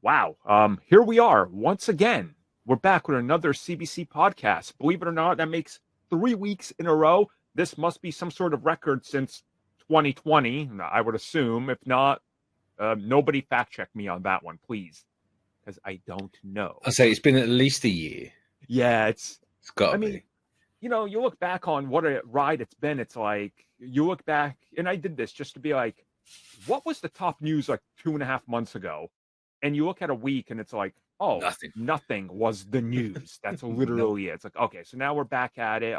Wow. Here we are once again. We're back with another CBC podcast. Believe it or not, that makes 3 weeks in a row. This must be some sort of record since 2020, I would assume. If not, nobody fact check me on that one, please, because I don't know. I'll say it's been at least a year. Yeah, It's got to be. You know, you look back on what a ride it's been. It's like you look back, and I did this just to be like, what was the top news like 2.5 months ago? And you look at a week, and it's like, oh, nothing was the news. That's literally it. It's like, okay, so now we're back at it.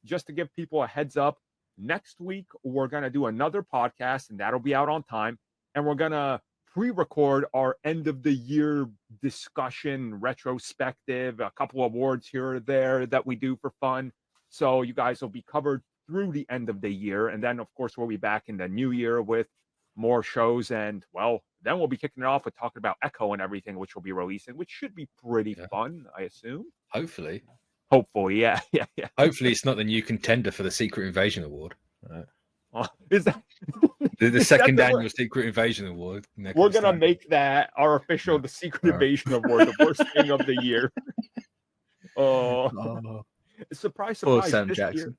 Just to give people a heads up, next week we're gonna do another podcast, and that'll be out on time. And we're gonna pre-record our end of the year discussion retrospective, a couple awards here or there that we do for fun. So you guys will be covered through the end of the year. And then, of course, we'll be back in the new year with more shows. And, well, then we'll be kicking it off with talking about Echo and everything, which we'll be releasing, which should be pretty fun, I assume. Hopefully, yeah. Hopefully it's not the new contender for the Secret Invasion Award. Right. Is that the second annual Secret Invasion Award? We're going to make that our official, the Secret Invasion Award, the worst thing of the year. Surprise, surprise. Sam Jackson.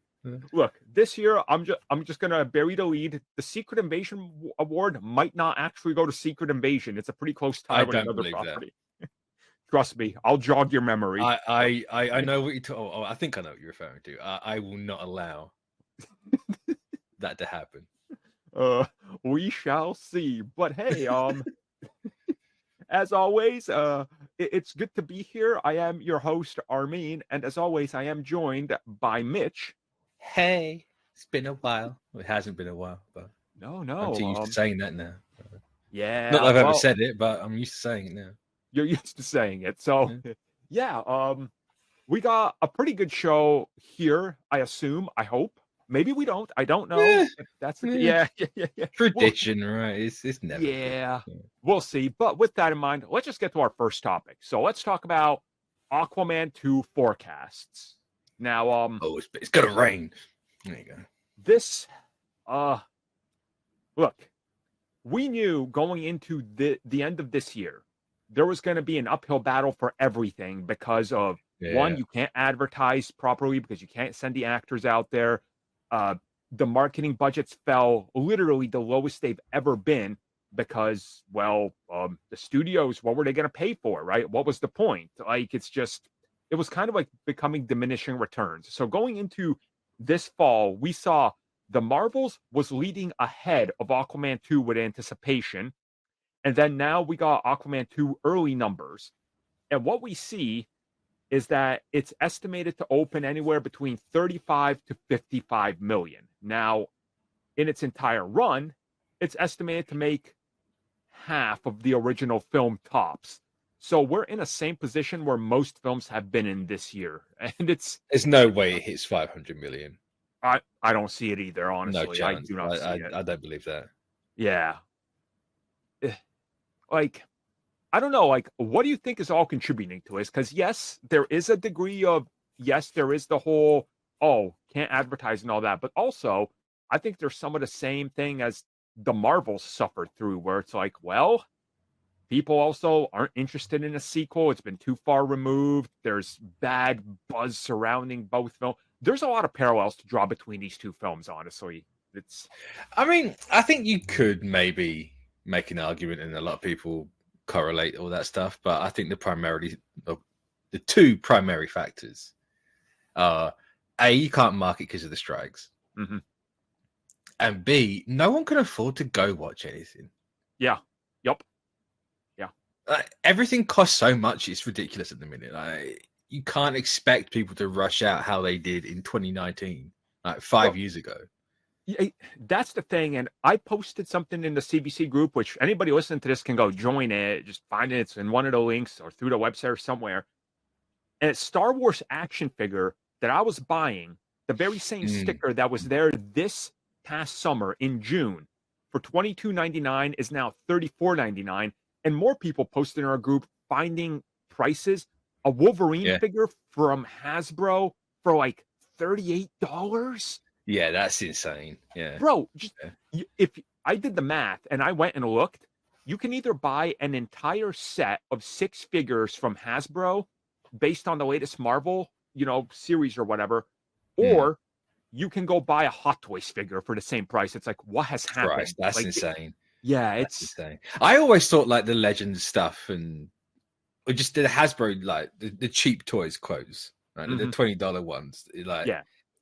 Look, this year, I'm just going to bury the lead. The Secret Invasion Award might not actually go to Secret Invasion. It's a pretty close tie with another property. Trust me, I'll jog your memory. I know what you're I think I know what you're referring to. I will not allow that to happen. We shall see. But hey, as always, it's good to be here. I am your host, Armin, and as always, I am joined by Mitch. Hey, it's been a while. Well, it hasn't been a while, but no. I'm too used to saying that now. Yeah, not that I've ever said it, but I'm used to saying it now. You're used to saying it, so we got a pretty good show here. I assume. I hope. Maybe we don't. I don't know. If that's yeah. Tradition, right? It's never. Yeah, we'll see. But with that in mind, let's just get to our first topic. So let's talk about Aquaman 2 forecasts. Now, it's gonna rain. There you go. This, look, we knew going into the end of this year, there was going to be an uphill battle for everything because of one, you can't advertise properly because you can't send the actors out there. The marketing budgets fell literally the lowest they've ever been because, well, the studios, what were they going to pay for, right? What was the point? Like, it was kind of like becoming diminishing returns. So going into this fall, we saw the Marvels was leading ahead of Aquaman 2 with anticipation. And then now we got Aquaman 2 early numbers. And what we see is that it's estimated to open anywhere between 35 to 55 million. Now, in its entire run, it's estimated to make half of the original film tops. So we're in a same position where most films have been in this year. And there's no way it hits 500 million. I don't see it either, honestly. No chance. I do not see it. I don't believe that. Yeah. Like, I don't know, like, what do you think is all contributing to this? Because, yes, there is a degree of, there is the whole, can't advertise and all that. But also, I think there's some of the same thing as the Marvels suffered through, where it's like, well, people also aren't interested in a sequel. It's been too far removed. There's bad buzz surrounding both films. There's a lot of parallels to draw between these two films, honestly. I think you could maybe make an argument, and a lot of people correlate all that stuff, but I think the two primary factors are A, you can't market because of the strikes, and B, no one can afford to go watch anything. Yeah. Yep. Yeah. Everything costs so much; it's ridiculous at the minute. You can't expect people to rush out how they did in 2019, like 5 years ago. That's the thing, and I posted something in the CBC group, which anybody listening to this can go join it. Just find it. It's in one of the links or through the website or somewhere. And it's Star Wars action figure that I was buying, the very same sticker that was there this past summer in June for $22.99 is now $34.99. And more people posted in our group finding prices. A Wolverine figure from Hasbro for like $38. Yeah, that's insane. Yeah, bro. If I did the math and I went and looked, you can either buy an entire set of 6 figures from Hasbro based on the latest Marvel, series or whatever, or you can go buy a Hot Toys figure for the same price. It's like, what has happened? Christ, that's like, insane. It's insane. I always thought like the Legends stuff or just the Hasbro, like the cheap toys quotes, right? The $20 ones, like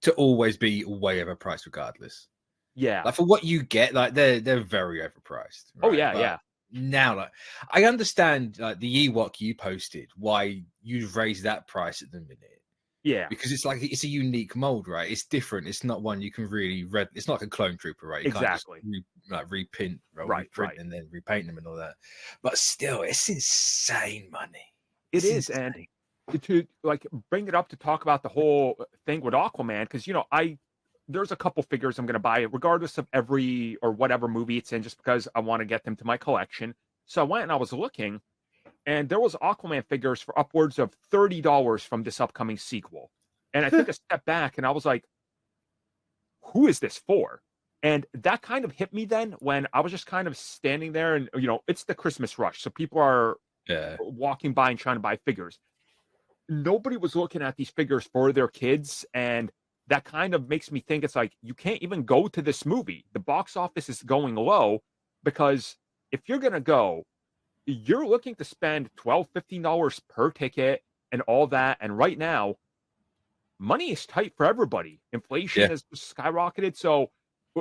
to always be way overpriced regardless. Yeah. Like for what you get, like they're very overpriced. Right? Oh yeah, but now, like I understand like the Ewok you posted, why you've raised that price at the minute. Yeah. Because it's a unique mold, right? It's different. It's not one you can really it's not like a clone trooper, right? You exactly. Can't just reprint and then repaint them and all that. But still, it's insane money. It is, and to like bring it up to talk about the whole thing with Aquaman, because there's a couple figures I'm going to buy, regardless of every or whatever movie it's in, just because I want to get them to my collection. So I went and I was looking, and there was Aquaman figures for upwards of $30 from this upcoming sequel. And I took a step back and I was like, who is this for? And that kind of hit me then when I was just kind of standing there and, it's the Christmas rush. So people are walking by and trying to buy figures. Nobody was looking at these figures for their kids. And that kind of makes me think it's like, you can't even go to this movie. The box office is going low because if you're going to go, you're looking to spend $12, $15 per ticket and all that. And right now, money is tight for everybody. Inflation has skyrocketed. So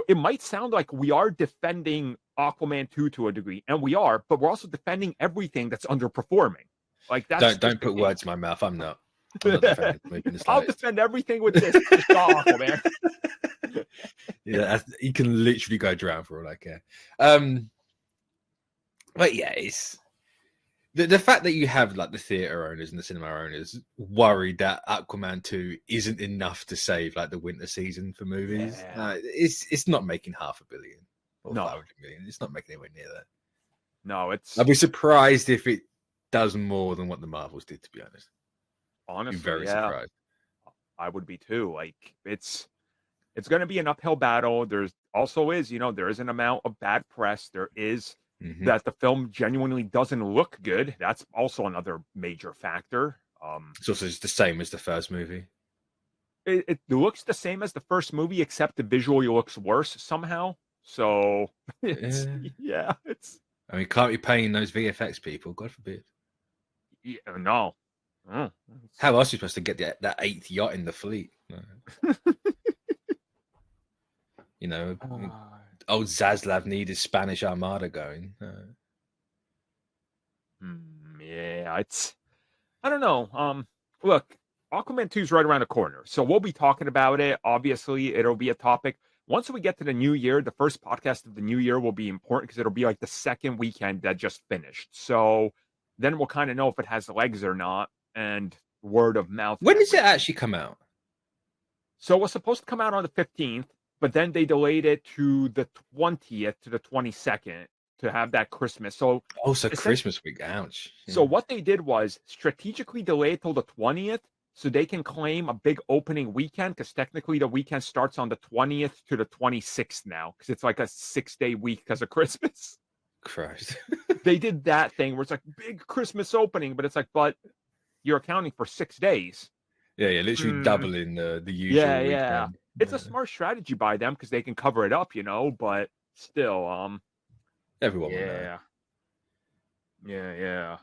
it might sound like we are defending Aquaman 2 to a degree, and we are, but we're also defending everything that's underperforming. Like that's don't put words in my mouth. I'm not defending the movie in the I'll defend everything with this. Just Aquaman. You can literally go drown for all I care. But yeah, it's the fact that you have like the theater owners and the cinema owners worried that Aquaman 2 isn't enough to save like the winter season for movies. It's not making $500 million or 500 million. It's not making anywhere near that. No, I'd be surprised if it does more than what the Marvels did, to be honest. Honestly, I'd be very surprised. I would be too. Like it's going to be an uphill battle. There's also there is an amount of bad press. There is that the film genuinely doesn't look good. That's also another major factor. It's also just the same as the first movie. It looks the same as the first movie, except the visually looks worse somehow. So it's. I mean, can't be paying those VFX people. God forbid. Yeah, no. How else are you supposed to get that 8th yacht in the fleet? Old Zaslav needed Spanish Armada going. It's. I don't know. Look, Aquaman 2 is right around the corner, so we'll be talking about it. Obviously, it'll be a topic. Once we get to the new year, the first podcast of the new year will be important because it'll be like the second weekend that just finished. So then we'll kind of know if it has legs or not, and word of mouth. When does it actually come out? So it was supposed to come out on the 15th, but then they delayed it to the 20th to the 22nd to have that Christmas. So Christmas week, ouch. Yeah. So what they did was strategically delay it till the 20th so they can claim a big opening weekend, because technically the weekend starts on the 20th to the 26th now, because it's like a 6-day week because of Christmas. Christ. They did that thing where it's like big Christmas opening, but it's like, but you're accounting for 6 days. Yeah, literally doubling the usual weekend. Yeah. It's a smart strategy by them because they can cover it up, but still, everyone will know. Yeah.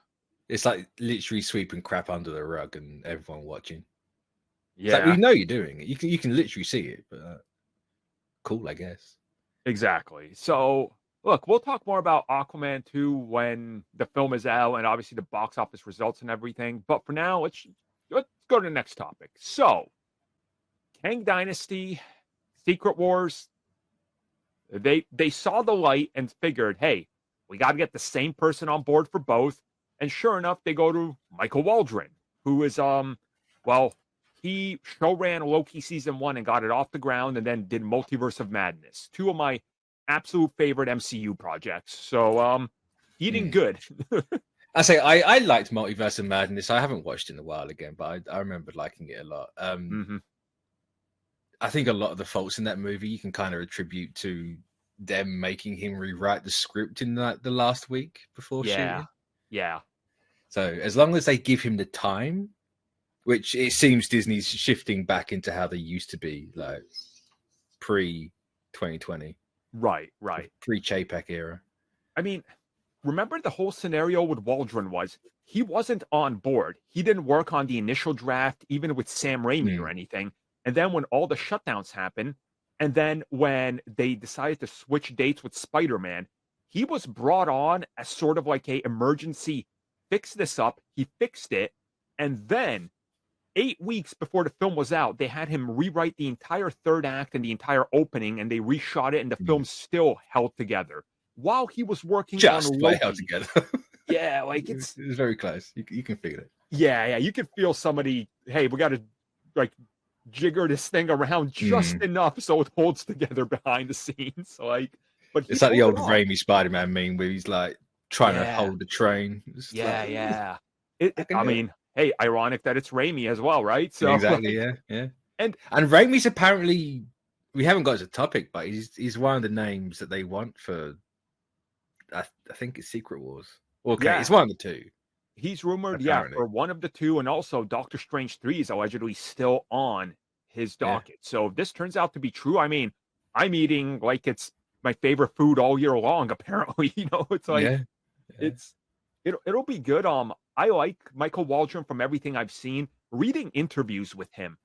It's like literally sweeping crap under the rug and everyone watching. Yeah, it's like, we know you're doing it. You can literally see it, but cool, I guess. Exactly. So, look, we'll talk more about Aquaman 2 when the film is out and obviously the box office results and everything. But for now, let's go to the next topic. So, Kang Dynasty, Secret Wars, they saw the light and figured, hey, we got to get the same person on board for both. And sure enough, they go to Michael Waldron, who is, he show ran Loki season 1 and got it off the ground and then did Multiverse of Madness, 2 of my absolute favorite MCU projects. So, he did good. I say I liked Multiverse of Madness. I haven't watched it in a while again, but I remember liking it a lot. I think a lot of the faults in that movie you can kind of attribute to them making him rewrite the script in the last week before shooting. Yeah. So as long as they give him the time, which it seems Disney's shifting back into how they used to be, like pre-2020. Right. Pre-Chapek era. I mean, remember the whole scenario with Waldron was he wasn't on board. He didn't work on the initial draft, even with Sam Raimi or anything. And then when all the shutdowns happened, and then when they decided to switch dates with Spider-Man, he was brought on as sort of like a emergency, fix this up. He fixed it. And then 8 weeks before the film was out, they had him rewrite the entire third act and the entire opening, and they reshot it, and the film still held together while he was working on Loki. Held together. Yeah, like it's very close. You can feel it. Yeah, you can feel somebody. Hey, we got to like jigger this thing around just enough so it holds together behind the scenes. Like, but it's like the old Raimi Spider-Man meme where he's like trying to hold the train. Yeah. I mean, hey, ironic that it's Raimi as well, right? So exactly, yeah. And Raimi's apparently, we haven't got as a topic, but he's one of the names that they want for. I think it's Secret Wars. Okay, it's one of the two. He's rumored, for one of the two, and also Doctor Strange 3 is allegedly still on his docket. So if this turns out to be true, I mean, I'm eating like it's my favorite food all year long. Apparently, it's like it'll be good. I like Michael Waldron from everything I've seen. Reading interviews with him,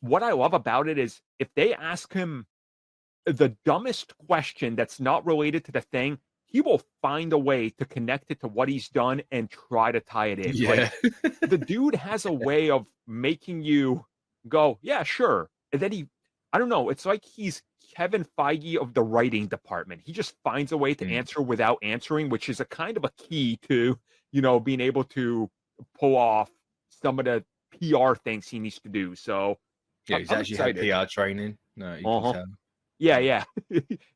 what I love about it is if they ask him the dumbest question that's not related to the thing, he will find a way to connect it to what he's done and try to tie it in. Yeah. Like, the dude has a way of making you go, yeah, sure. And then I don't know, it's like he's Kevin Feige of the writing department. He just finds a way to answer without answering, which is a kind of a key to, being able to pull off some of the PR things he needs to do. So yeah, he's actually had PR training. No, you can tell. Yeah.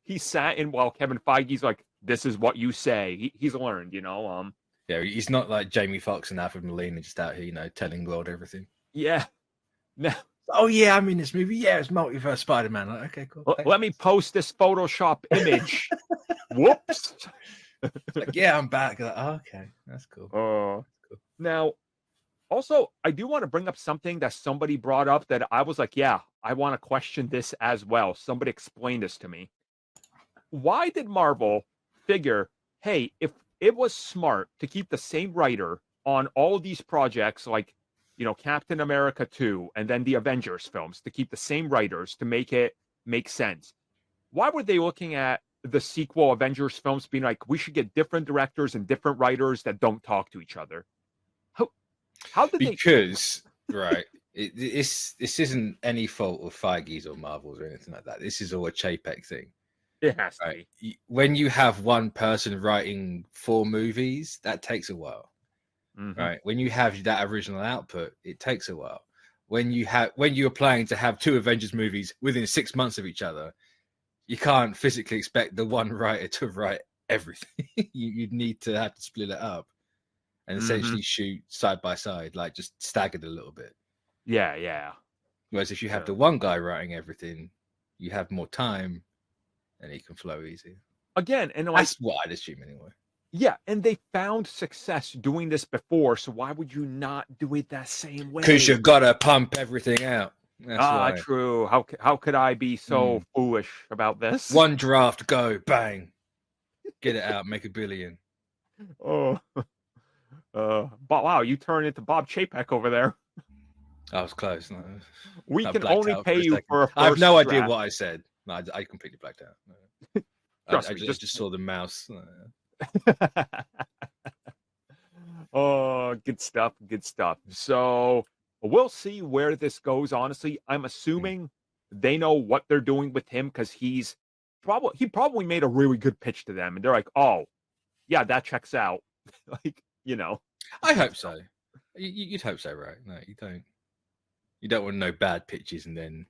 He sat in while Kevin Feige's like, this is what you say. He's learned, Yeah, he's not like Jamie Foxx and Alfred Molina just out here, telling the world everything. Yeah. No. Oh yeah, I'm in this movie. Yeah, it's multiverse Spider-Man. Like, okay, cool. Let me post this Photoshop image. Whoops. Like, yeah, I'm back. Like, oh, okay, that's cool. Cool. Now, also, I do want to bring up something that somebody brought up that I was like, yeah, I want to question this as well. Somebody explain this to me. Why did Marvel figure, hey, if it was smart to keep the same writer on all of these projects, like, Captain America 2 and then the Avengers films, to keep the same writers to make it make sense? Why were they looking at the sequel Avengers films being like, we should get different directors and different writers that don't talk to each other? How did they? Because, right, this isn't any fault of Feige's or Marvel's or anything like that. This is all a Chapek thing. It has to be. When you have one person writing 4 movies, that takes a while. Right? When you have that original output, it takes a while. When you're planning to have 2 Avengers movies within 6 months of each other, you can't physically expect the one writer to write everything. You'd need to have to split it up and essentially shoot side by side, like just staggered a little bit. Yeah. Whereas if you have the one guy writing everything, you have more time and it can flow easier. Again, and that's what I'd assume anyway. Yeah, and they found success doing this before, so why would you not do it that same way? Because you've got to pump everything out. That's why. True. How could I be so foolish about this? One draft, go, bang. Get it out, make $1 billion. But wow, you turned into Bob Chapek over there. I was close. No. We can only pay you for a first I have no idea draft. what I said. No, I completely blacked out. I just saw the mouse. Oh, good stuff. So we'll see where this goes. Honestly, I'm assuming they know what they're doing with him because he probably made a really good pitch to them, and they're like, "Oh, yeah, that checks out." Like, I hope so. You'd hope so, right? No, you don't. You don't want no bad pitches and then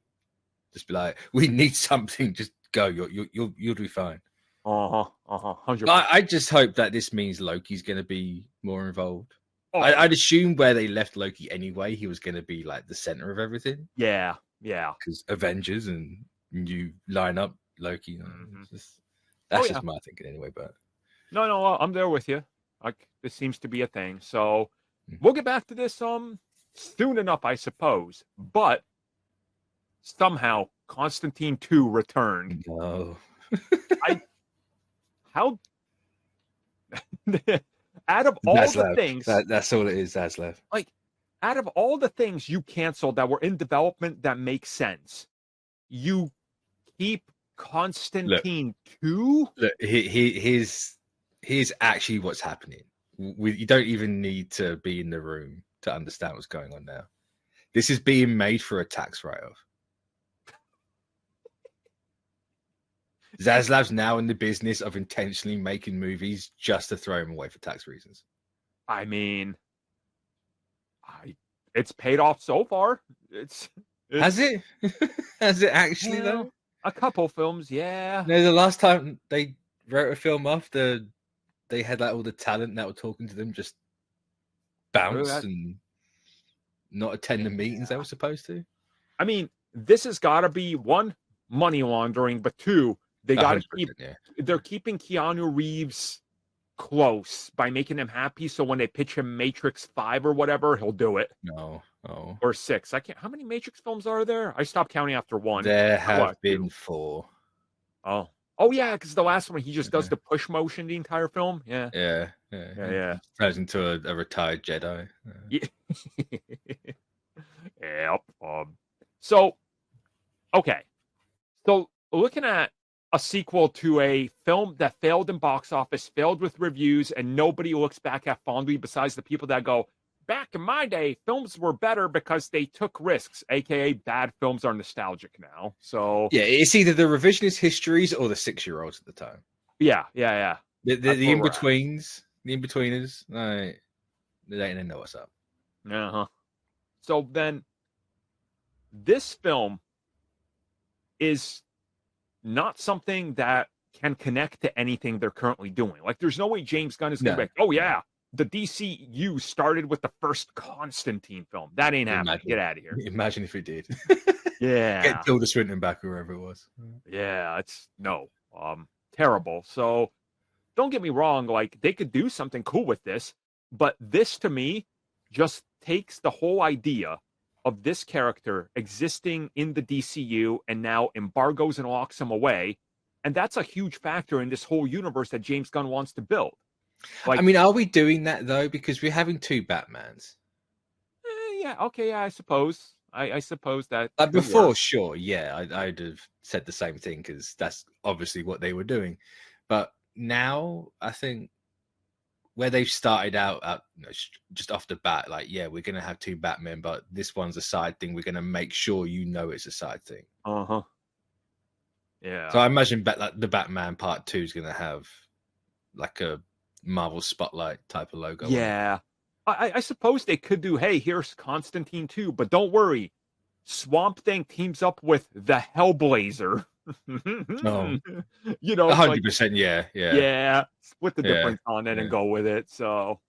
just be like, "We need something." Just go. You'll be fine. 100%. I just hope that this means Loki's going to be more involved. I'd assume where they left Loki anyway, he was going to be like the center of everything. Yeah. Because Avengers and new lineup Loki. That's just my thinking anyway. But no, I'm there with you. Like, this seems to be a thing. So we'll get back to this soon enough, I suppose. But somehow Constantine 2 returned. no, How out of all the things, that's all it is. Zaslav. like, out of all the things you canceled that were in development that make sense, you keep Constantine 2? Look, here's actually what's happening. You don't even need to be in the room to understand what's going on now. This is being made for a tax write-off. Zaslav's now in the business of intentionally making movies just to throw him away for tax reasons. I mean, it's paid off so far. It's Has it? Has it actually, though? A couple films, yeah. No, the last time they wrote a film off, they had like all the talent that were talking to them just bounce and not attend the meetings they were supposed to. I mean, this has got to be, one, money laundering, but two, they got to keep. Yeah. They're keeping Keanu Reeves close by making him happy. So when they pitch him Matrix 5 or whatever, he'll do it. No, or 6. I can't. How many Matrix films are there? I stopped counting after 1. There have been 4. Oh yeah, because the last one he just does the push motion the entire film. Yeah. Turns into a retired Jedi. Yep. So, okay. So looking at a sequel to a film that failed in box office, failed with reviews, and nobody looks back at fondly besides the people that go, back in my day, films were better because they took risks, aka bad films are nostalgic now. So yeah, it's either the revisionist histories or the 6-year-olds at the time. Yeah. The in-betweens, the in-betweeners, they don't know what's up. So then, this film is not something that can connect to anything they're currently doing. Like, there's no way James Gunn is going to be like, oh yeah, the DCU started with the first Constantine film. That ain't happening. Get out of here. Imagine if it did. Yeah. Get Tilda Swinton back, whoever it was. Yeah, it's terrible. So don't get me wrong, like, they could do something cool with this, but this to me just takes the whole idea of this character existing in the DCU and now embargoes and locks him away. And that's a huge factor in this whole universe that James Gunn wants to build. Like, I mean, are we doing that though? Because we're having 2 Batmans. I suppose. I suppose that. Like before, sure, yeah, I'd have said the same thing because that's obviously what they were doing. But now, I think where they've started out just off the bat, like, yeah, we're gonna have 2 Batmen, but this one's a side thing. We're gonna make sure you know it's a side thing. Yeah. So I imagine the Batman Part 2 is gonna have like a Marvel Spotlight type of logo. Yeah. I suppose they could do, hey, here's Constantine 2, but don't worry. Swamp Thing teams up with the Hellblazer. 100%, yeah. Split the difference on it and go with it. So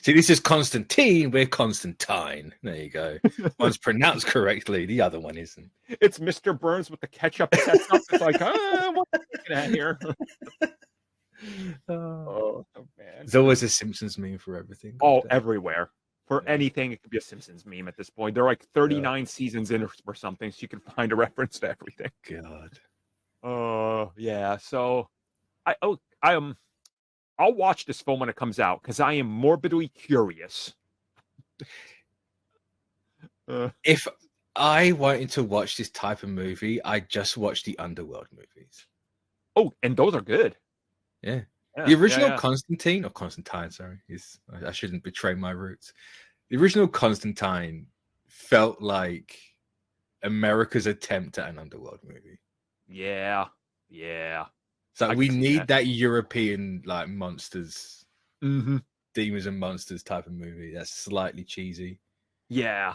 this is Constantine, we're Constantine. There you go. One's pronounced correctly, the other one isn't. It's Mr. Burns with the ketchup sets up. It's like, what are you looking at here? Oh man. There's always a Simpsons meme for everything. Everywhere. For anything, it could be a Simpsons meme at this point. They're like 39 seasons in or something, so you can find a reference to everything. God. Yeah. So I'll watch this film when it comes out because I am morbidly curious. If I wanted to watch this type of movie, I just watch the Underworld movies. Oh, and those are good. Yeah. The original Constantine, or Constantine, sorry, I shouldn't betray my roots. The original Constantine felt like America's attempt at an Underworld movie. Yeah. So we need that European like monsters, demons and monsters type of movie. That's slightly cheesy. Yeah.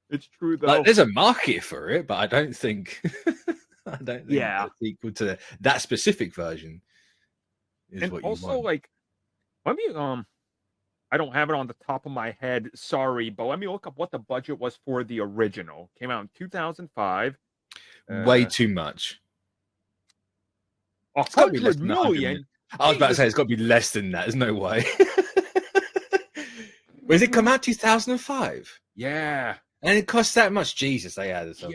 It's true though. Like, there's a market for it, but I don't think it's equal to that specific version. And what also, you want. Like, let me I don't have it on the top of my head, sorry, but let me look up what the budget was for the original. Came out in 2005. Way too much. It's got to be less 100 than 100 million. million. I was about to say it's got to be less than that. There's no way. Does it come out 2005? Yeah. And it costs that much? Jesus, they had some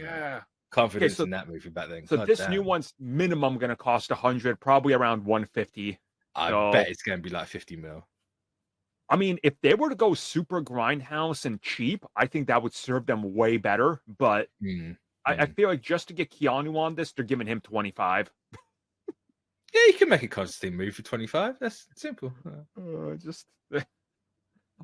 confidence so, in that movie back then. So God this damn. new one's minimum going to cost 100, probably around 150. I bet it's going to be like 50 mil. I mean, if they were to go super grindhouse and cheap, I think that would serve them way better. But I feel like just to get Keanu on this, they're giving him 25. Yeah, you can make a Constantine movie for 25. That's simple.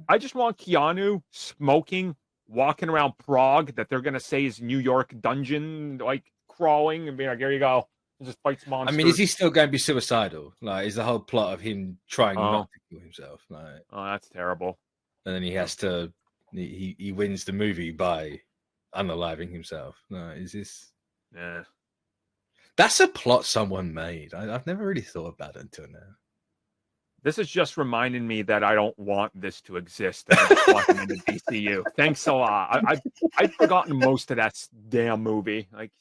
I just want Keanu smoking, walking around Prague that they're going to say is New York dungeon, like crawling and being like, here you go. Just fights monsters. I mean, is he still going to be suicidal? Like, is the whole plot of him trying not to kill himself? Like, oh, that's terrible. And then he has to, he wins the movie by unaliving himself. No, is this? Yeah. That's a plot someone made. I've never really thought about it until now. This is just reminding me that I don't want this to exist. I just want him in the DCU. Thanks a lot. I've forgotten most of that damn movie. Like,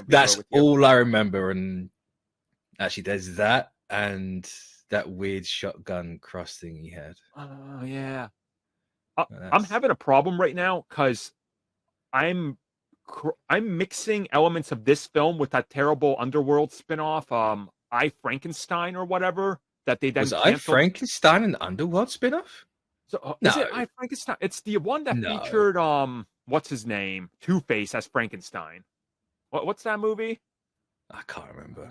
that's all I remember. And actually, there's that and that weird shotgun cross thing he had. Oh yeah. I'm having a problem right now because I'm mixing elements of this film with that terrible Underworld spinoff, I Frankenstein or whatever that they then was I Frankenstein an Underworld spinoff? So is it I Frankenstein? It's the one that featured what's his name? Two-Face as Frankenstein. What's that movie? I can't remember.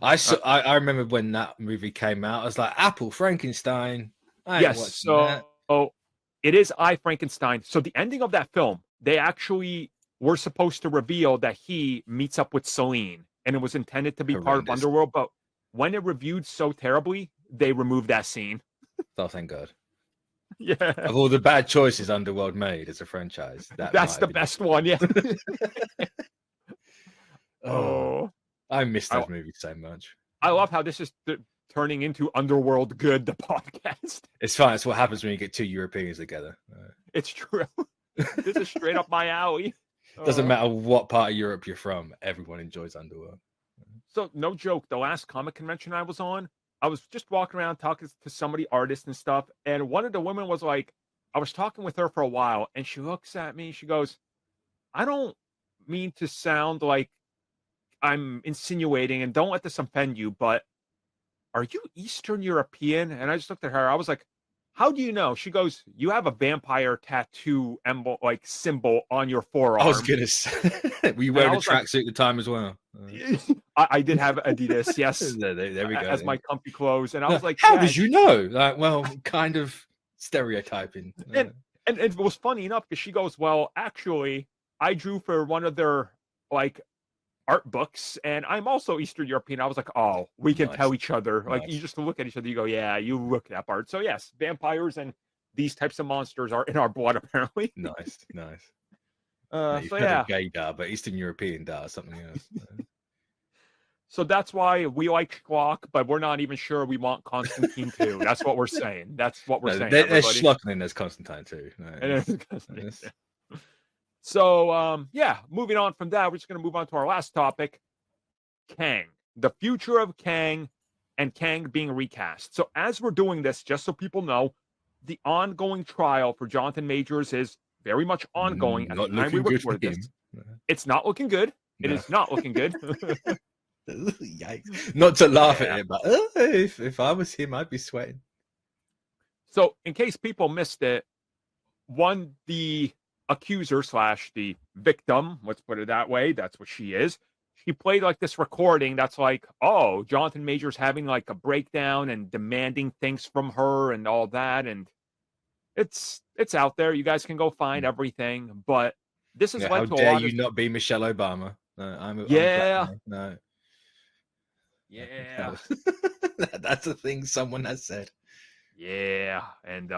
I remember when that movie came out. I was like, Apple Frankenstein. Yes, so it is I Frankenstein. So the ending of that film, they actually were supposed to reveal that he meets up with Celine, and it was intended to be part of Underworld, but when it reviewed so terribly, they removed that scene. Oh, thank God. Yeah. Of all the bad choices Underworld made as a franchise, that's the best one, yeah. I miss those movies so much. I love how this is turning into Underworld Good, the podcast. It's fine. It's what happens when you get two Europeans together. It's true. This is straight up my alley. Doesn't matter what part of Europe you're from. Everyone enjoys Underworld. So, no joke, the last comic convention I was on, I was just walking around talking to somebody, artists and stuff, and one of the women was like, I was talking with her for a while, and she looks at me, she goes, I don't mean to sound like I'm insinuating, and don't let this offend you, but are you Eastern European? And I just looked at her, I was like, how do you know? She goes, you have a vampire tattoo symbol on your forearm. I was gonna say, were you wearing a tracksuit at the time as well? I did have Adidas, yes. there we go. As my comfy clothes. And I was like, how did you know? Like, well, kind of stereotyping. And it was funny enough because she goes, well, actually, I drew for one of their art books, and I'm also Eastern European. I was like, oh, we can tell each other. Like, you just look at each other, you go, yeah, you look that part. So yes, vampires and these types of monsters are in our blood, apparently. Nice. So yeah, gay da, but Eastern European da, something else. So that's why we like Schlock, but we're not even sure we want Constantine too. That's what we're saying. That's what we're saying. There's Schlockman, there's Constantine too. So, moving on from that, we're just going to move on to our last topic, Kang. The future of Kang and Kang being recast. So as we're doing this, just so people know, the ongoing trial for Jonathan Majors is very much ongoing at the time we record this. It's not looking good. It is not looking good. Yikes. Not to laugh at it, but if I was him, I'd be sweating. So in case people missed it, the accuser / the victim, let's put it that way, that's what she is. She played this recording that's like, oh, Jonathan Majors having a breakdown and demanding things from her and all that, and it's out there. You guys can go find everything, but this is how dare you not be Michelle Obama? I'm no. Yeah, that's a thing someone has said. Yeah, and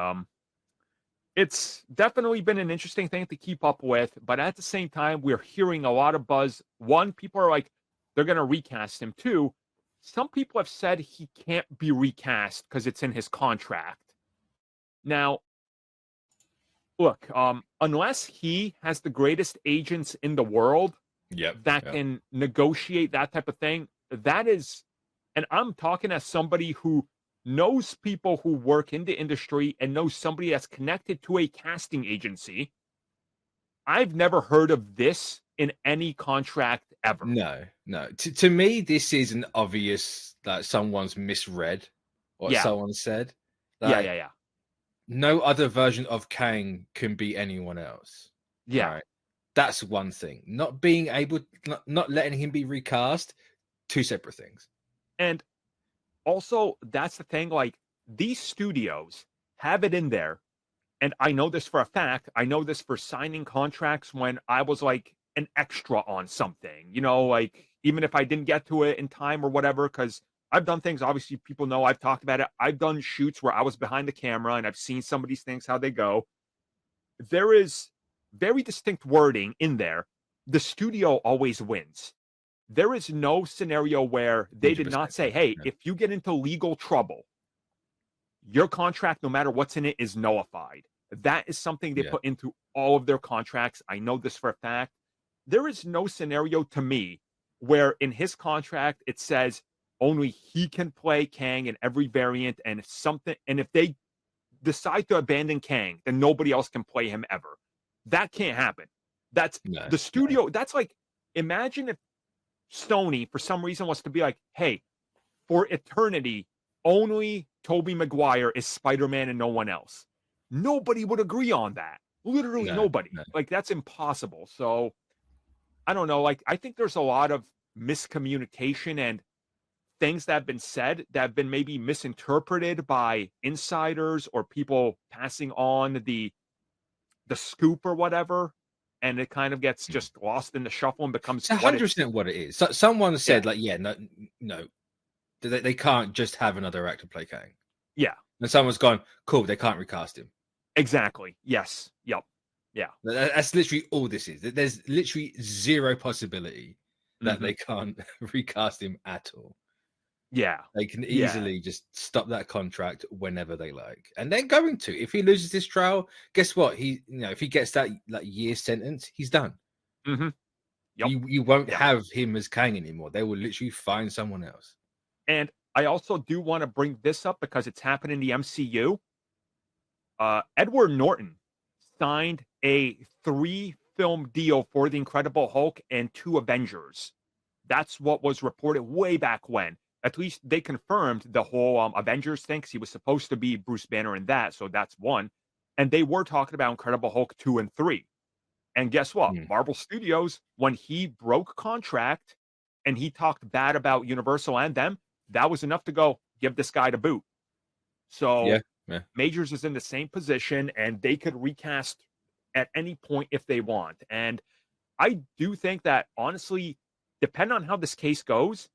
it's definitely been an interesting thing to keep up with, but at the same time, we're hearing a lot of buzz. One, people are like, they're going to recast him. Two, some people have said he can't be recast because it's in his contract. Now, look, unless he has the greatest agents in the world that can negotiate that type of thing, that is, and I'm talking as somebody who knows people who work in the industry and knows somebody that's connected to a casting agency. I've never heard of this in any contract ever. No. To me, this is an obvious that someone's misread what someone said. Like, yeah. No other version of Kang can be anyone else. Yeah. Right? That's one thing. Not being able, not letting him be recast, two separate things. And also, that's the thing. Like, these studios have it in there. And I know this for a fact. I know this for signing contracts when I was like an extra on something, you know, like even if I didn't get to it in time or whatever, because I've done things, obviously, people know I've talked about it. I've done shoots where I was behind the camera and I've seen some of these things, how they go. There is very distinct wording in there. The studio always wins. There is no scenario where they did not say, hey, if you get into legal trouble, your contract, no matter what's in it, is nullified. That is something they put into all of their contracts. I know this for a fact. There is no scenario to me where in his contract it says only he can play Kang in every variant, and if they decide to abandon Kang, then nobody else can play him ever. That can't happen. That's the studio. That's like, imagine if Sony for some reason was to be like, hey, for eternity, only Tobey Maguire is Spider-Man and no one else. Nobody would agree on that. Literally nobody. Like, that's impossible. So I don't know. Like, I think there's a lot of miscommunication and things that have been said that have been maybe misinterpreted by insiders or people passing on the scoop or whatever. And it kind of gets just lost in the shuffle and becomes 100% what it is. So someone said, no, they can't just have another actor play Kang. Yeah. And someone's gone, cool, they can't recast him. Exactly. Yes. Yep. Yeah. That's literally all this is. There's literally zero possibility that they can't recast him at all. Yeah. They can easily just stop that contract whenever they like. And they're going to. If he loses this trial, guess what? If he gets that year sentence, he's done. Mm-hmm. Yep. You won't have him as Kang anymore. They will literally find someone else. And I also do want to bring this up because it's happened in the MCU. Edward Norton signed a 3-film deal for The Incredible Hulk and 2 Avengers. That's what was reported way back when. At least they confirmed the whole Avengers thing, because he was supposed to be Bruce Banner in that, so that's 1. And they were talking about Incredible Hulk 2 and 3. And guess what? Marvel Studios, when he broke contract and he talked bad about Universal and them, that was enough to go, give this guy the boot. So Majors is in the same position, and they could recast at any point if they want. And I do think that, honestly, depending on how this case goes,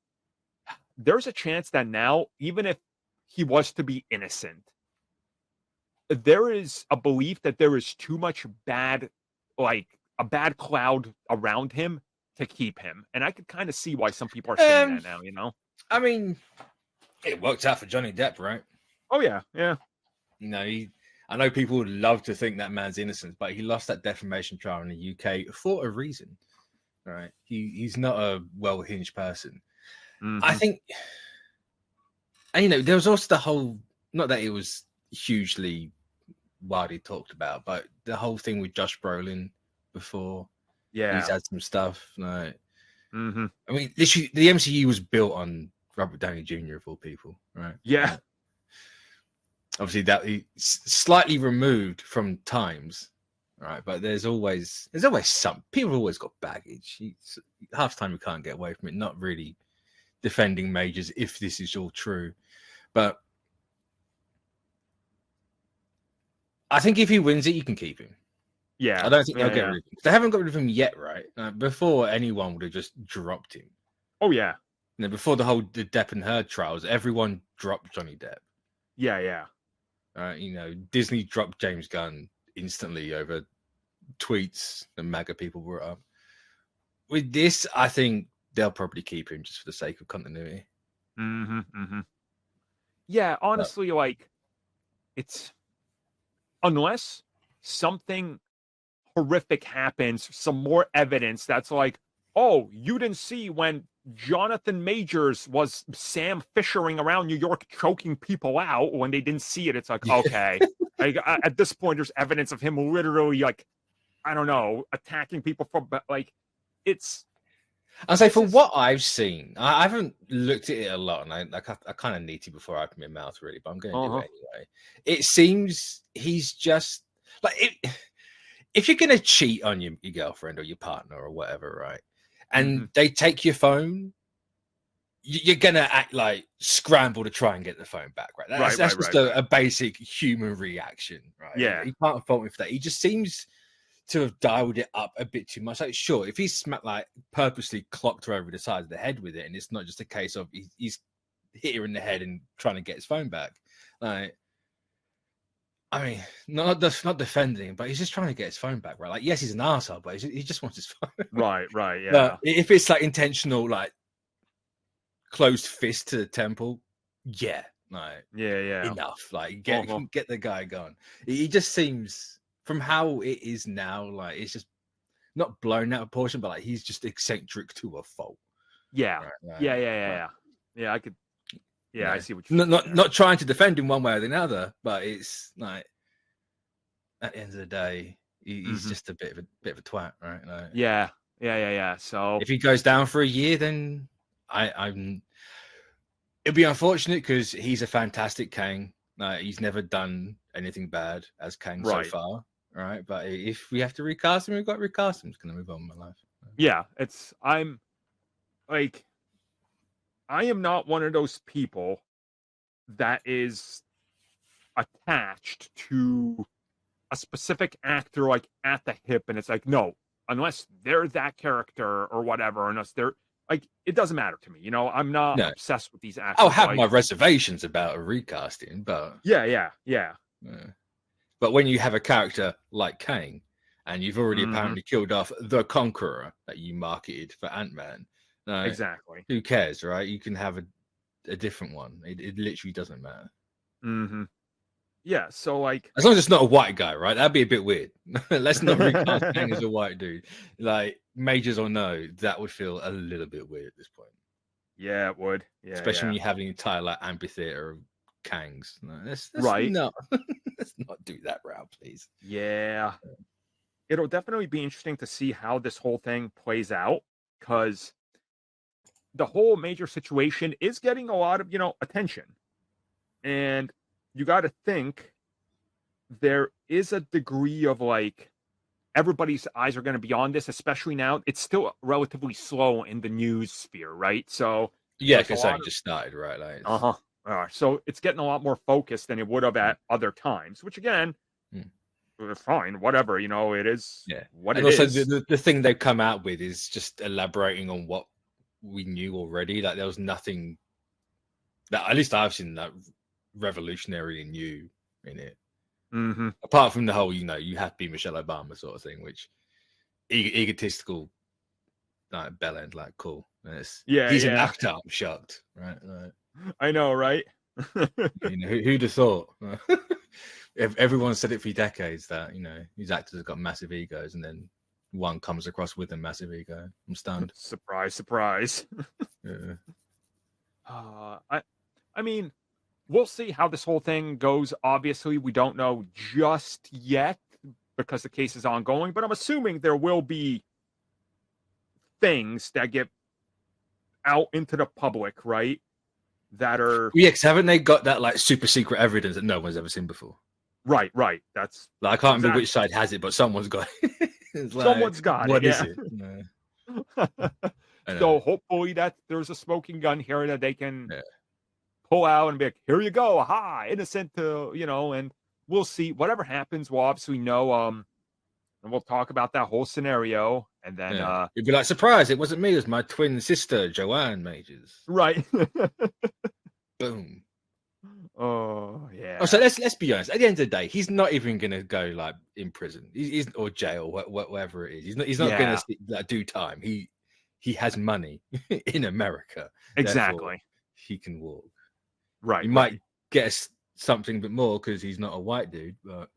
there's a chance that now, even if he was to be innocent, there is a belief that there is too much bad, like a bad cloud around him to keep him. And I could kind of see why some people are saying that now, you know? I mean, it worked out for Johnny Depp, right? Oh, yeah. Yeah. I know people would love to think that man's innocent, but he lost that defamation trial in the UK for a reason, right? He's not a well-hinged person. I think, and there was also the whole, not that it was hugely widely talked about, but the whole thing with Josh Brolin before. Yeah. He's had some stuff. Like, I mean, literally, the MCU was built on Robert Downey Jr. of all people, right? Yeah. Obviously, that he's slightly removed from times, right? But there's always some people have always got baggage. Half the time you can't get away from it. Not really defending Majors if this is all true, but I think if he wins it, you can keep him. Yeah, I don't think they'll get rid of him. They haven't got rid of him yet, right? Before anyone would have just dropped him. Oh yeah. Before the Depp and Heard trials, everyone dropped Johnny Depp. Yeah. Disney dropped James Gunn instantly over tweets that MAGA people brought up. With this, I think they'll probably keep him just for the sake of continuity. Yeah, honestly, it's unless something horrific happens, some more evidence that's like, oh, you didn't see when Jonathan Majors was Sam Fishering around New York choking people out when they didn't see it. It's like, okay. At this point, there's evidence of him literally, like, I don't know, attacking people from, like, it's... I'll say for what I've seen, I haven't looked at it a lot, and I kind of need to before I open my mouth, really, but I'm going to do it anyway. It seems he's just, like, if you're going to cheat on your girlfriend or your partner or whatever, right? And they take your phone, you're gonna act like scramble to try and get the phone back, right? That's just a basic human reaction, right? Yeah, you can't fault him for that. He just seems to have dialed it up a bit too much. Like, sure, if he's like purposely clocked her over the side of the head with it, and it's not just a case of he's hit her in the head and trying to get his phone back, like. I mean, not defending him, but he's just trying to get his phone back, right? Like, yes, he's an arsehole, but he just wants his phone. Right, yeah. But if it's like intentional, like closed fist to the temple, yeah, like enough. Like, get the guy gone. He just seems, from how it is now, like it's just not blown out of proportion, but like he's just eccentric to a fault. Yeah, right? Like, yeah. I could. Yeah, I see what you're saying. Not trying to defend him one way or the other, but it's like at the end of the day, he's just a bit of a twat, right? Like, yeah. So if he goes down for a year, then it'd be unfortunate because he's a fantastic Kang. He's never done anything bad as Kang so far, right? But if we have to recast him, we've got to recast him. I'm just gonna move on with my life. Yeah, I am not one of those people that is attached to a specific actor, like, at the hip, and it's like, no, unless they're that character or whatever, unless they're, like, it doesn't matter to me, you know? I'm not obsessed with these actors. I'll have my reservations about a recasting, but... Yeah. But when you have a character like Kang, and you've already apparently killed off the Conqueror that you marketed for Ant-Man, exactly. Who cares, right? You can have a different one. It literally doesn't matter. Yeah, so like, as long as it's not a white guy, right? That'd be a bit weird. Let's not recast Kang as a white dude. Like, Majors or no, that would feel a little bit weird at this point. Yeah, it would. Yeah, especially when you have the entire like amphitheater of Kangs. No, let's right. No, let's not do that route, please. Yeah, it'll definitely be interesting to see how this whole thing plays out, because the whole Major situation is getting a lot of, attention. And you got to think there is a degree of, like, everybody's eyes are going to be on this, especially now. It's still relatively slow in the news sphere, right? So, yeah, because it just started, right? Like, so it's getting a lot more focused than it would have at other times, which, again, fine, whatever, it is what and it also is. The thing they've come out with is just elaborating on what we knew already. Like, there was nothing that, at least I've seen, that revolutionary and new in it. Apart from the whole, you have to be Michelle Obama sort of thing, which egotistical, like, bell end, like, cool. He's an actor. I'm shocked, right? Like, I know, right? Who'd have thought? Everyone said it for decades that these actors have got massive egos, and then one comes across with a massive ego. I'm stunned. Surprise. Yeah. I mean, we'll see how this whole thing goes. Obviously, we don't know just yet because the case is ongoing, but I'm assuming there will be things that get out into the public, right? That are... Yeah, because haven't they got that, like, super secret evidence that no one's ever seen before? Right. That's... Like, I can't remember which side has it, but someone's got it. Someone's got it. What is it? So hopefully that there's a smoking gun here that they can pull out and be like, here you go, aha, innocent, and we'll see. Whatever happens, we'll obviously know, and we'll talk about that whole scenario, and then you'd be like, surprise, it wasn't me, it was my twin sister, Joanne Majors. Right. Boom. Oh, yeah. Oh, so let's be honest. At the end of the day, he's not even gonna go, like, in prison. He's or jail, whatever it is. He's not gonna do time. He has money in America. Exactly. He can walk. Right. He might get something bit more because he's not a white dude, but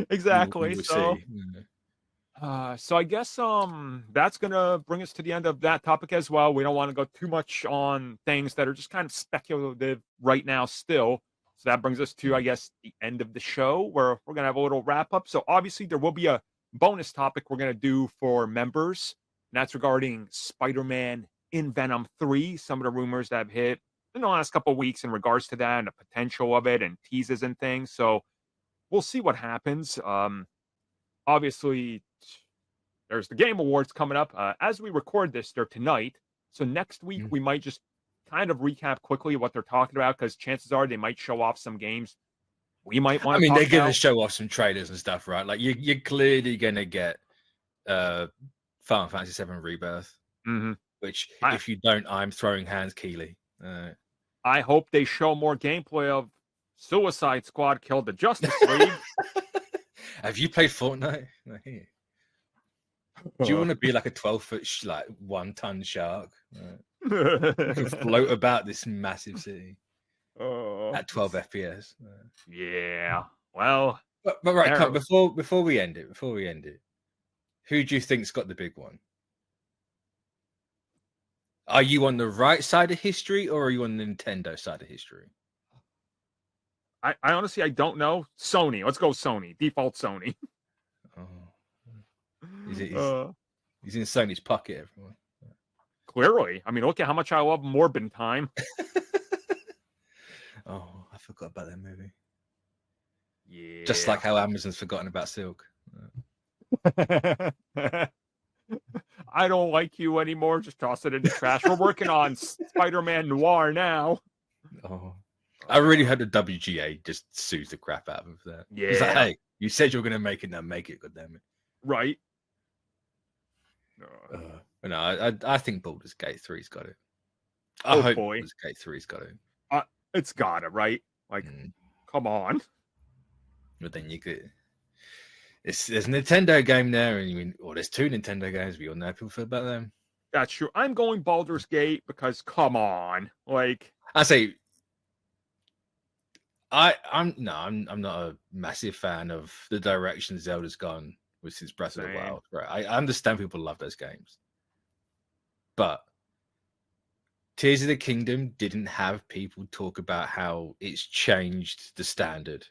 exactly. we'll so see. So I guess that's gonna bring us to the end of that topic as well. We don't want to go too much on things that are just kind of speculative right now still. So that brings us to, I guess, the end of the show where we're gonna have a little wrap up. So obviously there will be a bonus topic we're gonna do for members, and that's regarding Spider-Man in Venom 3, some of the rumors that have hit in the last couple of weeks in regards to that and the potential of it and teases and things. So we'll see what happens. Obviously, there's the Game Awards coming up. As we record this, they're tonight. So next week, we might just kind of recap quickly what they're talking about, because chances are they might show off some games we might want to talk they're going about. to show off some trailers and stuff, right? Like, you're clearly going to get Final Fantasy VII Rebirth, which, if you don't, I'm throwing hands, Keeley. I hope they show more gameplay of Suicide Squad Killed the Justice League. Have you played Fortnite? Do you want to be like a 12-foot, 1-ton shark? You can float about this massive city at 12 FPS. Yeah. Well, but right, come, before we end it, who do you think's got the big one? Are you on the right side of history, or are you on the Nintendo side of history? I honestly, I don't know. Sony. Let's go Sony. Default Sony. He's in Sony's pocket, everyone. Clearly. I mean, look at how much I love Morbin Time. Oh, I forgot about that movie. Yeah. Just like how Amazon's forgotten about Silk. I don't like you anymore. Just toss it in the trash. We're working on Spider-Man Noir now. Oh, I really hope the WGA just sues the crap out of that. Yeah. It's like, hey, you said you were going to make it, now make it, goddammit. Right. No, I think Baldur's Gate 3's got it. I hope boy. Baldur's Gate 3's got it. It's got it, right? Like, come on. But then you could... There's a Nintendo game there, and there's 2 Nintendo games. We all know how people feel about them. That's true. I'm going Baldur's Gate because, come on. Like... I say... I'm not a massive fan of the direction Zelda's gone since Breath of the Wild. Right, I understand people love those games, but Tears of the Kingdom didn't have people talk about how it's changed the standard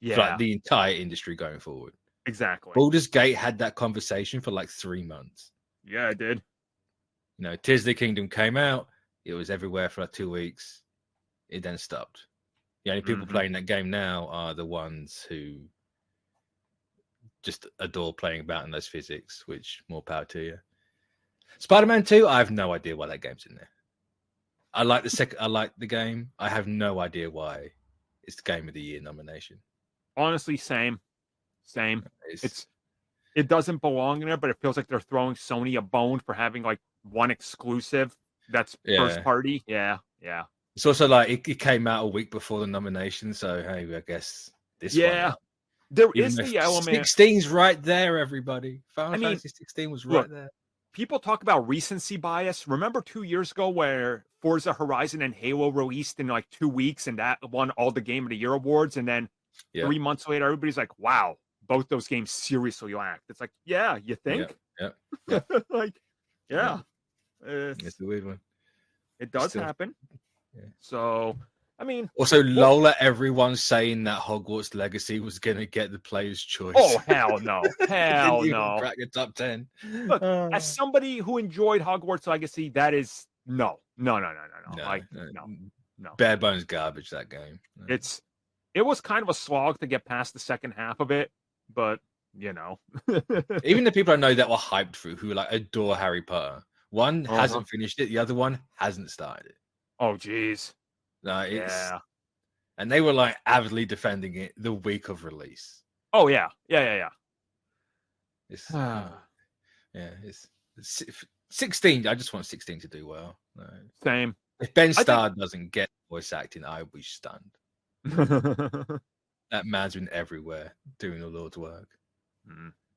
for like the entire industry going forward. Exactly. Baldur's Gate had that conversation for like 3 months. Yeah, it did. Tears of the Kingdom came out. It was everywhere for like 2 weeks. It then stopped. The only people playing that game now are the ones who just adore playing about in those physics, which more power to you. Spider-Man 2, I have no idea why that game's in there. I like the game. I have no idea why it's the Game of the Year nomination. Honestly, same. It doesn't belong in there, but it feels like they're throwing Sony a bone for having like one exclusive that's first party. Yeah. It's also like it came out a week before the nomination, so hey, I guess this one. Yeah. There is the element. 16's right there, everybody. Final Fantasy 16 was right there. People talk about recency bias. Remember 2 years ago where Forza Horizon and Halo released in like 2 weeks and that won all the Game of the Year awards, and then 3 months later, everybody's like, wow, both those games seriously lacked. It's like, yeah, you think? Yeah. Like, yeah. It's a weird one. It does happen. Yeah. So, I mean... Also, lol at everyone saying that Hogwarts Legacy was going to get the player's choice. Oh, hell no. Hell no. Crack the top 10. Look, as somebody who enjoyed Hogwarts Legacy, that is... No. Like, no. Bare bones garbage, that game. No. It was kind of a slog to get past the second half of it, but, Even the people I know that were hyped through, who like adore Harry Potter, one hasn't finished it, the other one hasn't started it. Oh, geez. No, and they were like avidly defending it the week of release. Oh, yeah. It's 16. I just want 16 to do well. No. Same. If Ben Starr doesn't get voice acting, I'll be stunned. That man's been everywhere doing the Lord's work.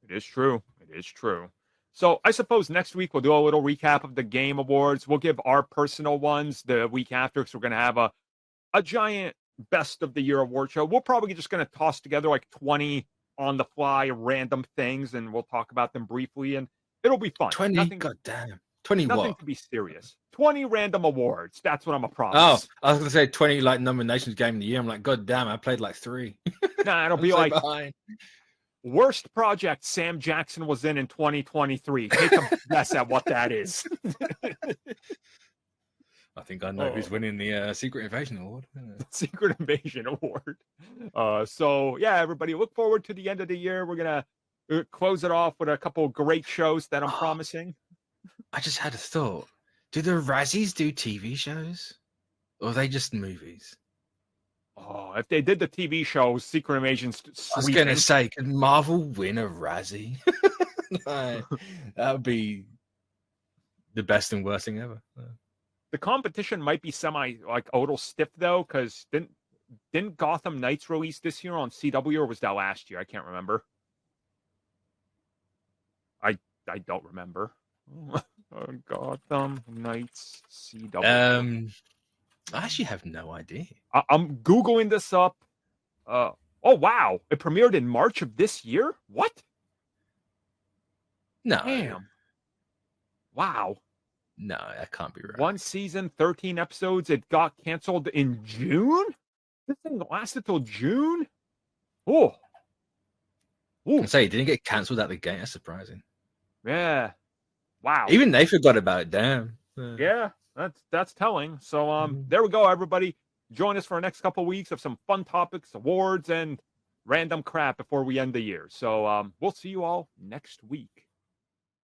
It is true. So I suppose next week we'll do a little recap of the Game Awards. We'll give our personal ones the week after, because we're going to have a giant best of the year award show. We're probably just going to toss together like 20 on the fly random things, and we'll talk about them briefly, and it'll be fun. 20, goddamn. 20 nothing what? to be serious. 20 random awards. That's what I'm a promise. Oh, I was going to say 20 like nominations game of the year. I'm like, god damn, I played like 3. Nah, it'll be so like behind. Worst project Sam Jackson was in 2023. Take a guess at what that is. I think I know who's winning the Secret Invasion Award. Secret Invasion Award. So, yeah, everybody, look forward to the end of the year. We're going to close it off with a couple of great shows that I'm promising. I just had a thought. Do the Razzies do TV shows? Or are they just movies? Oh, if they did the TV show, Secret Invasion's I was going to say, could Marvel win a Razzie? That would be the best and worst thing ever. The competition might be a little stiff, though, because didn't Gotham Knights release this year on CW, or was that last year? I can't remember. I don't remember. Gotham Knights CW. I actually have no idea. I'm Googling this up. Oh, wow. It premiered in March of this year? What? No. Damn. Wow. No, that can't be right. 1 season, 13 episodes. It got canceled in June? This thing lasted till June? Oh. I say it didn't get canceled at the gate. That's surprising. Yeah. Wow. Even they forgot about it. Damn. Yeah, that's telling. So there we go, everybody. Join us for the next couple of weeks of some fun topics, awards, and random crap before we end the year. So we'll see you all next week.